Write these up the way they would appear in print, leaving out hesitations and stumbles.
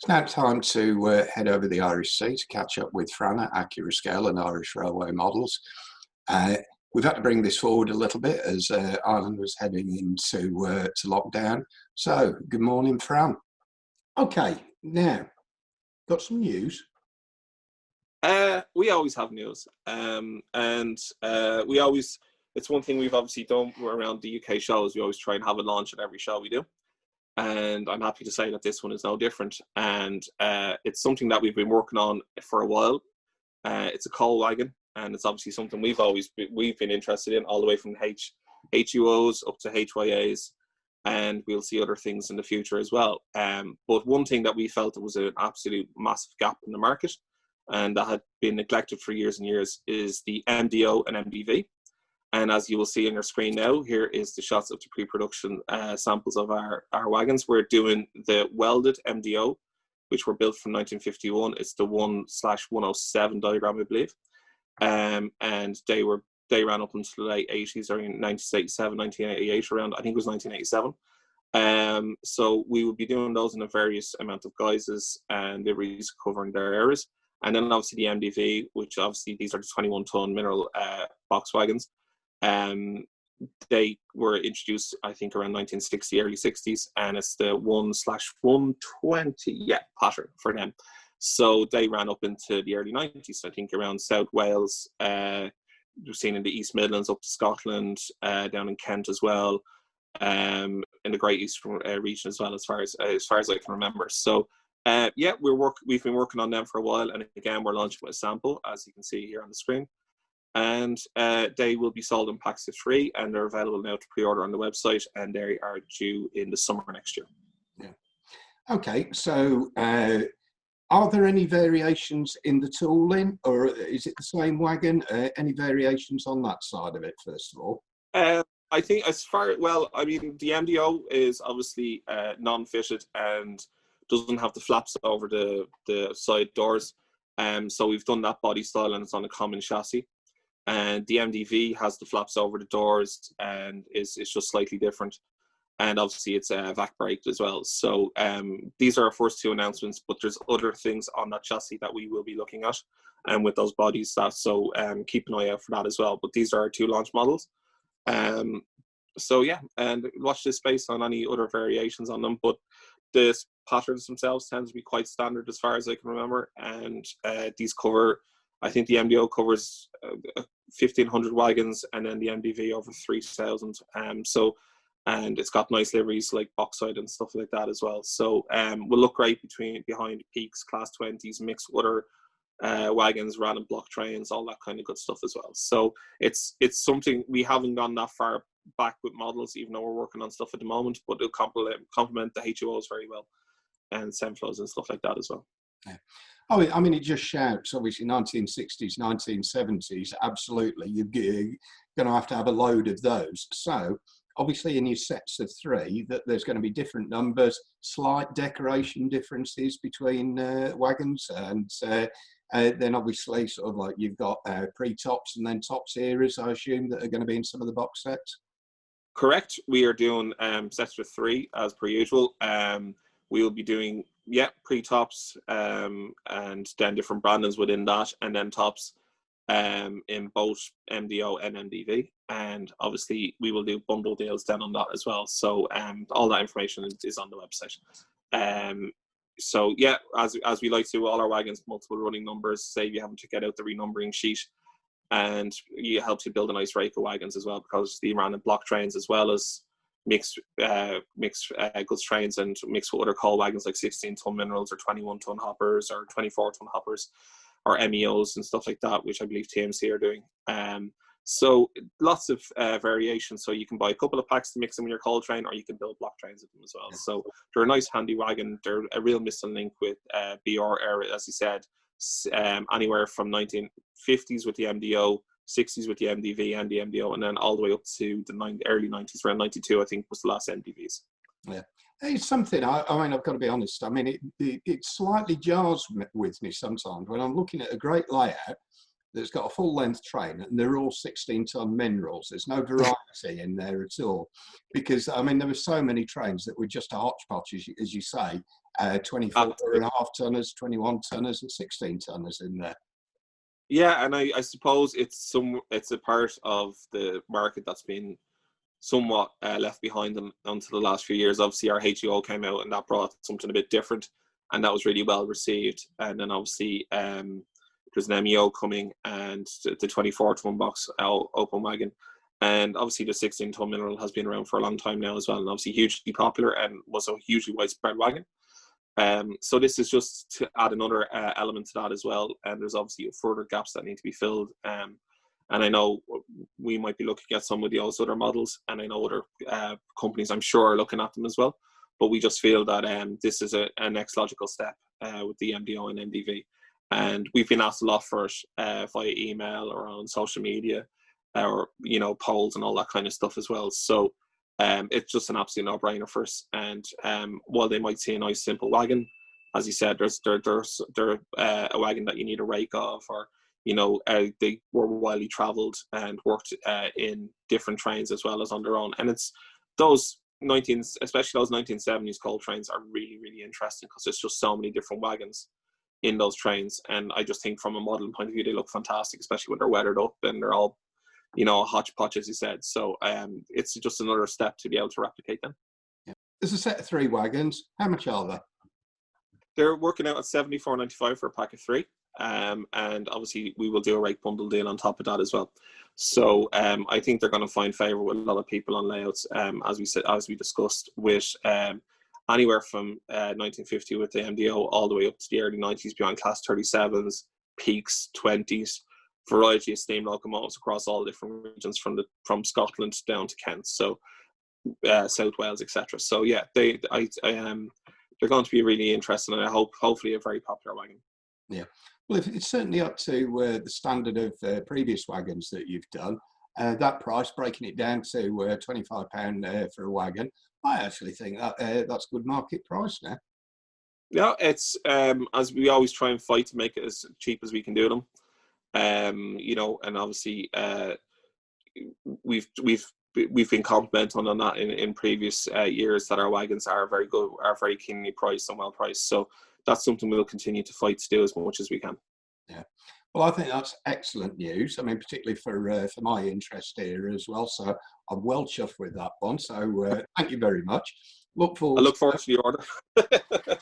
It's now time to head over the Irish Sea to catch up with Fran at Accurascale and Irish Railway Models. Uh, we've had to bring this forward a little bit as Ireland was heading into to lockdown. So, good morning, Fran. Okay, now, got some news. We always have news, we always, it's one thing we've obviously done around the UK shows. We always try and have a launch at every show we do. And I'm happy to say that this one is no different. And it's something that we've been working on for a while. It's a coal wagon, and it's obviously something we've been interested in, all the way from HUOs up to HYAs, and we'll see other things in the future as well. But one thing that we felt was an absolute massive gap in the market, and that had been neglected for years and years, is the MDO and MDV. And as you will see on your screen now, here is the shots of the pre-production samples of our wagons. We're doing the welded MDO, which were built from 1951. It's the 1/107 diagram, I believe. And they ran up until the late 80s, or in 1987, 1988, around, I think it was 1987. So we will be doing those in a various amount of guises and liveries covering their areas. And then obviously the MDV, which obviously these are the 21-ton mineral box wagons. They were introduced, I think, around 1960, early 60s, and it's the 1/120 pattern for them. So they ran up into the early 90s, I think, around South Wales. We've seen in the East Midlands, up to Scotland, down in Kent as well, in the Great Eastern region as well, as far as I can remember. So we've been working on them for a while, and again, we're launching with a sample, as you can see here on the screen. And they will be sold in packs of 3, and they're available now to pre-order on the website, and they are due in the summer next year. Yeah. Okay, so are there any variations in the tooling, or is it the same wagon? Any variations on that side of it, first of all? I think the MDO is obviously non-fitted and doesn't have the flaps over the side doors. So we've done that body style, and it's on a common chassis. And the MDV has the flaps over the doors, and it's just slightly different. And obviously it's vac braked as well. So these are our first 2 announcements, but there's other things on that chassis that we will be looking at, and with those bodies. So keep an eye out for that as well. But these are our 2 launch models. So yeah, and watch this space on any other variations on them. But the patterns themselves tend to be quite standard as far as I can remember. And these cover, I think the MDO covers 1,500 wagons, and then the MDV over 3,000. And it's got nice liveries like bauxite and stuff like that as well. So will look great behind peaks, class 20s, mixed with other wagons, random block trains, all that kind of good stuff as well. So it's something we haven't gone that far back with models, even though we're working on stuff at the moment, but it'll complement the HUOs very well, and Semflows and stuff like that as well. Yeah. Oh, I mean, it just shouts, obviously, 1960s, 1970s, absolutely. You're going to have a load of those. So, obviously, in your sets of 3, that there's going to be different numbers, slight decoration differences between wagons, and then obviously, sort of like you've got pre-tops and then tops eras, I assume, that are going to be in some of the box sets. Correct. We are doing sets with 3 as per usual. We will be doing pre-tops, and then different brandings within that, and then tops in both MDO and MDV. And obviously we will do bundle deals then on that as well. So all that information is on the website. So yeah, as we like to, all our wagons, multiple running numbers, save you having to get out the renumbering sheet, and it helps you build a nice rake of wagons as well, because the random block trains, as well as mixed goods trains, and mixed with other coal wagons like 16-ton minerals, or 21-ton hoppers, or 24-ton hoppers, or MEOs and stuff like that, which I believe TMC are doing. So lots of variation. So you can buy a couple of packs to mix them in your coal train, or you can build block trains with them as well. Yeah. So they're a nice handy wagon. They're a real missing link with BR era, as you said, anywhere from 1950s with the MDO, 60s with the MDV and the MDO, and then all the way up to the early 90s, around 92, I think, was the last MDVs. Yeah, it's something, I mean, I've got to be honest, I mean, it slightly jars with me sometimes when I'm looking at a great layout, that's got a full-length train, and they're all 16-ton minerals. There's no variety in there at all, because I mean there were so many trains that were just a hodgepodge, as you say, 24.5 tonners, 21 tonners, and 16 tonners in there. Yeah, and I suppose it's a part of the market that's been somewhat left behind them until the last few years. Obviously, our HUO came out and that brought something a bit different, and that was really well received. And then obviously there's an MEO coming, and the 24-ton box open wagon, and obviously the 16-ton mineral has been around for a long time now as well, and obviously hugely popular and was a hugely widespread wagon. So this is just to add another element to that as well, and there's obviously further gaps that need to be filled. And I know we might be looking at some of those other models, and I know other companies, I'm sure, are looking at them as well. But we just feel that this is a next logical step with the MDO and MDV. And we've been asked a lot for it via email or on social media, or polls and all that kind of stuff as well. So it's just an absolute no-brainer for us. And while they might see a nice simple wagon, as you said, they're a wagon that you need a rake of, or they were widely travelled and worked in different trains as well as on their own. And it's especially those 1970s coal trains are really, really interesting, because there's just so many different wagons in those trains. And I just think from a modelling point of view, they look fantastic, especially when they're weathered up and they're all, hodgepodge, as you said. So it's just another step to be able to replicate them. Yeah. There's a set of 3 wagons. How much are they? They're working out at $74.95 for a pack of 3. And obviously we will do a rake bundle deal on top of that as well. So I think they're going to find favour with a lot of people on layouts, as we discussed, with anywhere from 1950 with the MDO all the way up to the early 90s beyond Class 37s, Peaks, 20s, variety of steam locomotives across all different regions from Scotland down to Kent, so South Wales, etc. So yeah, they're going to be really interesting, and I hopefully a very popular wagon. Yeah, well, if it's certainly up to the standard of previous wagons that you've done, that price, breaking it down to £25 for a wagon, I actually think that that's good market price now. Yeah, it's as we always try and fight to make it as cheap as we can do them. And obviously we've been complimented on that in previous years, that our wagons are very good, are very keenly priced and well priced. So that's something we'll continue to fight to do as much as we can. Yeah, well, I think that's excellent news. I mean, particularly for my interest here as well. So I'm well chuffed with that one. So thank you very much. Look forward. I look forward to the order.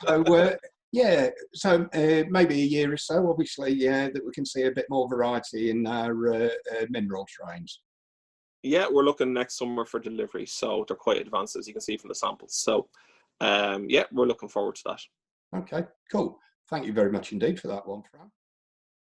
So yeah, so maybe a year or so, obviously, that we can see a bit more variety in our mineral trains. Yeah, we're looking next summer for delivery, so they're quite advanced, as you can see from the samples. So yeah, we're looking forward to that. Okay, cool. Thank you very much indeed for that one, Fran.